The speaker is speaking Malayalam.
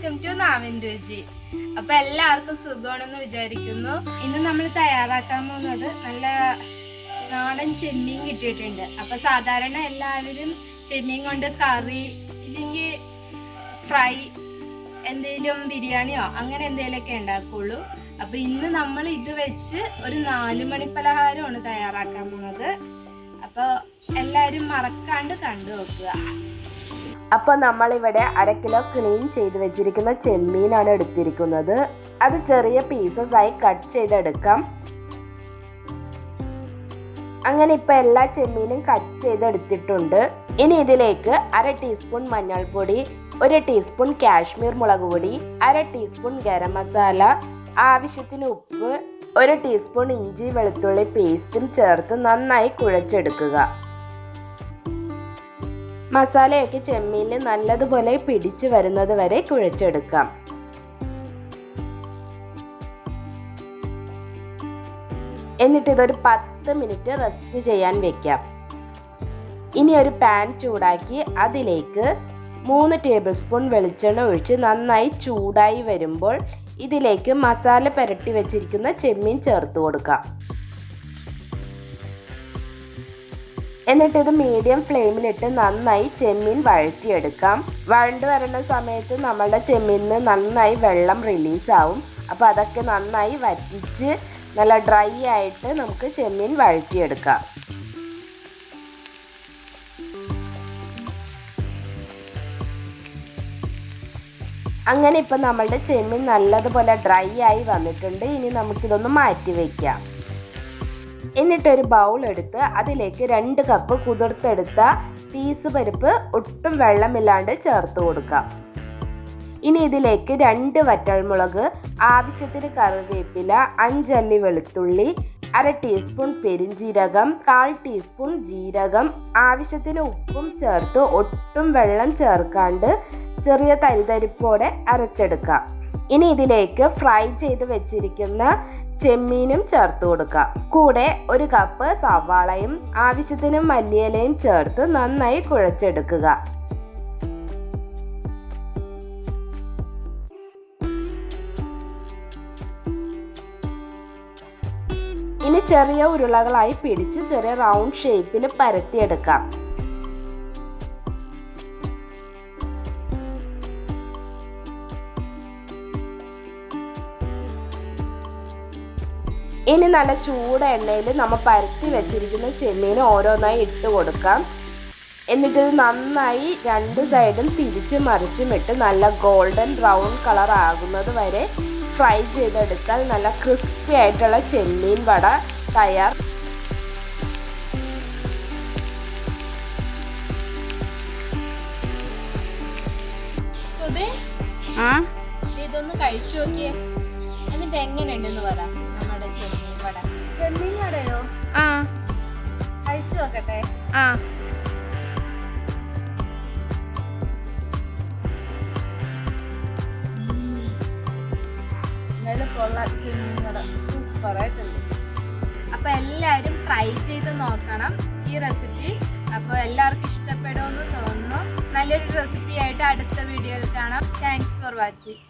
വെൽക്കം ടു നാവിൻ രുചി. അപ്പൊ എല്ലാവർക്കും സുഖമാണെന്ന് വിചാരിക്കുന്നു. ഇന്ന് നമ്മൾ തയ്യാറാക്കാൻ പോകുന്നത് നല്ല നാടൻ ചെമ്മീൻ കിട്ടിയിട്ടുണ്ട്. അപ്പൊ സാധാരണ എല്ലാവരും ചെമ്മീൻ കൊണ്ട് കറി ഇല്ലെങ്കിൽ ഫ്രൈ എന്തെങ്കിലും ബിരിയാണിയോ അങ്ങനെ എന്തെങ്കിലുമൊക്കെ ഉണ്ടാക്കുള്ളൂ. അപ്പൊ ഇന്ന് നമ്മൾ ഇത് വെച്ച് ഒരു 4 മണി പലഹാരമാണ് തയ്യാറാക്കാൻ പോകുന്നത്. അപ്പോൾ എല്ലാവരും മറക്കാണ്ട് കണ്ടു നോക്കുക. അപ്പോൾ നമ്മളിവിടെ 1 കിലോ ക്ലീൻ ചെയ്ത് വെച്ചിരിക്കുന്ന ചെമ്മീനാണ് എടുത്തിരിക്കുന്നത്. അത് ചെറിയ പീസസായി കട്ട് ചെയ്തെടുക്കാം. അങ്ങനെ ഇപ്പോൾ എല്ലാ ചെമ്മീനും കട്ട് ചെയ്തെടുത്തിട്ടുണ്ട്. ഇനി ഇതിലേക്ക് 1/2 ടീസ്പൂൺ മഞ്ഞൾപ്പൊടി, 1 ടീസ്പൂൺ കാശ്മീർ മുളക് പൊടി, 1/2 ടീസ്പൂൺ ഗരം മസാല, ആവശ്യത്തിന് ഉപ്പ്, 1 ടീസ്പൂൺ ഇഞ്ചി വെളുത്തുള്ളി പേസ്റ്റും ചേർത്ത് നന്നായി കുഴച്ചെടുക്കുക. മസാലയൊക്കെ ചെമ്മീനിൽ നല്ലതുപോലെ പിടിച്ചു വരുന്നത് വരെ കുഴച്ചെടുക്കാം. എന്നിട്ട് ഇതൊരു 10 മിനിറ്റ് റെസ്റ്റ് ചെയ്യാൻ വെക്കാം. ഇനി ഒരു പാൻ ചൂടാക്കി അതിലേക്ക് 3 ടേബിൾ സ്പൂൺ വെളിച്ചെണ്ണ ഒഴിച്ച് നന്നായി ചൂടായി വരുമ്പോൾ ഇതിലേക്ക് മസാല പുരട്ടി വെച്ചിരിക്കുന്ന ചെമ്മീൻ ചേർത്ത് കൊടുക്കാം. എന്നിട്ട് ഇത് മീഡിയം ഫ്ലെയിമിലിട്ട് നന്നായി ചെമ്മീൻ വഴറ്റിയെടുക്കാം. വഴണ്ട് വരുന്ന സമയത്ത് നമ്മളുടെ ചെമ്മീനിന് നന്നായി വെള്ളം റിലീസാവും. അപ്പോൾ അതൊക്കെ നന്നായി വറ്റിച്ച് നല്ല ഡ്രൈ ആയിട്ട് നമുക്ക് ചെമ്മീൻ വഴറ്റിയെടുക്കാം. അങ്ങനെ ഇപ്പം നമ്മളുടെ ചെമ്മീൻ നല്ലതുപോലെ ഡ്രൈ ആയി വന്നിട്ടുണ്ട്. ഇനി നമുക്കിതൊന്ന് മാറ്റി വയ്ക്കാം. എന്നിട്ടൊരു ബൗൾ എടുത്ത് അതിലേക്ക് 2 കപ്പ് കുതിർത്തെടുത്ത പീസ് പരിപ്പ് ഒട്ടും വെള്ളമില്ലാണ്ട് ചേർത്ത് കൊടുക്കാം. ഇനി ഇതിലേക്ക് 2 വറ്റൽമുളക്, ആവശ്യത്തിന് കറിവേപ്പില, 5 അല്ലി വെളുത്തുള്ളി, 1/2 ടീസ്പൂൺ പെരിഞ്ജീരകം, 1/4 ടീസ്പൂൺ ജീരകം, ആവശ്യത്തിന് ഉപ്പും ചേർത്ത് ഒട്ടും വെള്ളം ചേർക്കാണ്ട് ചെറിയ തരിതരിപ്പോടെ അരച്ചെടുക്കാം. ഇനി ഇതിലേക്ക് ഫ്രൈ ചെയ്ത് വെച്ചിരിക്കുന്ന ചെമ്മീനും ചേർത്ത് കൊടുക്കാം. കൂടെ 1 കപ്പ് സവാളയും ആവശ്യത്തിന് മല്ലിയിലയും ചേർത്ത് നന്നായി കുഴച്ചെടുക്കുക. ഇനി ചെറിയ ഉരുളകളായി പിടിച്ച് ചെറിയ റൗണ്ട് ഷേപ്പിൽ പരത്തിയെടുക്കാം. ഇനി നല്ല ചൂട് എണ്ണയിൽ നമ്മൾ പരത്തി വെച്ചിരിക്കുന്ന ചെമ്മീൻ ഓരോന്നായി ഇട്ട് കൊടുക്കാം. എന്നിട്ട് നന്നായി 2 സൈഡും തിരിച്ചും മറിച്ചും ഇട്ട് നല്ല ഗോൾഡൻ ബ്രൗൺ കളർ ആകുന്നത് വരെ ഫ്രൈ ചെയ്തെടുത്താൽ നല്ല ക്രിസ്പി ആയിട്ടുള്ള ചെമ്മീൻ വട തയ്യാർ. ഇതൊന്ന് കഴിച്ചു നോക്കിയേ, എന്നിട്ട് എങ്ങനെയുണ്ടെന്ന് പറ. നമ്മുടെ ചെമ്മീൻ വട. ചെമ്മീൻ വടയോ? കഴിച്ചു നോക്കട്ടെ. സൂപ്പറായിട്ടുണ്ട്. അപ്പൊ എല്ലാവരും ട്രൈ ചെയ്ത് നോക്കണം ഈ റെസിപ്പി. അപ്പോൾ എല്ലാവർക്കും ഇഷ്ടപ്പെടുമെന്ന് തോന്നുന്നു. നല്ലൊരു റെസിപ്പി ആയിട്ട് അടുത്ത വീഡിയോയിൽ കാണാം. Thanks for watching.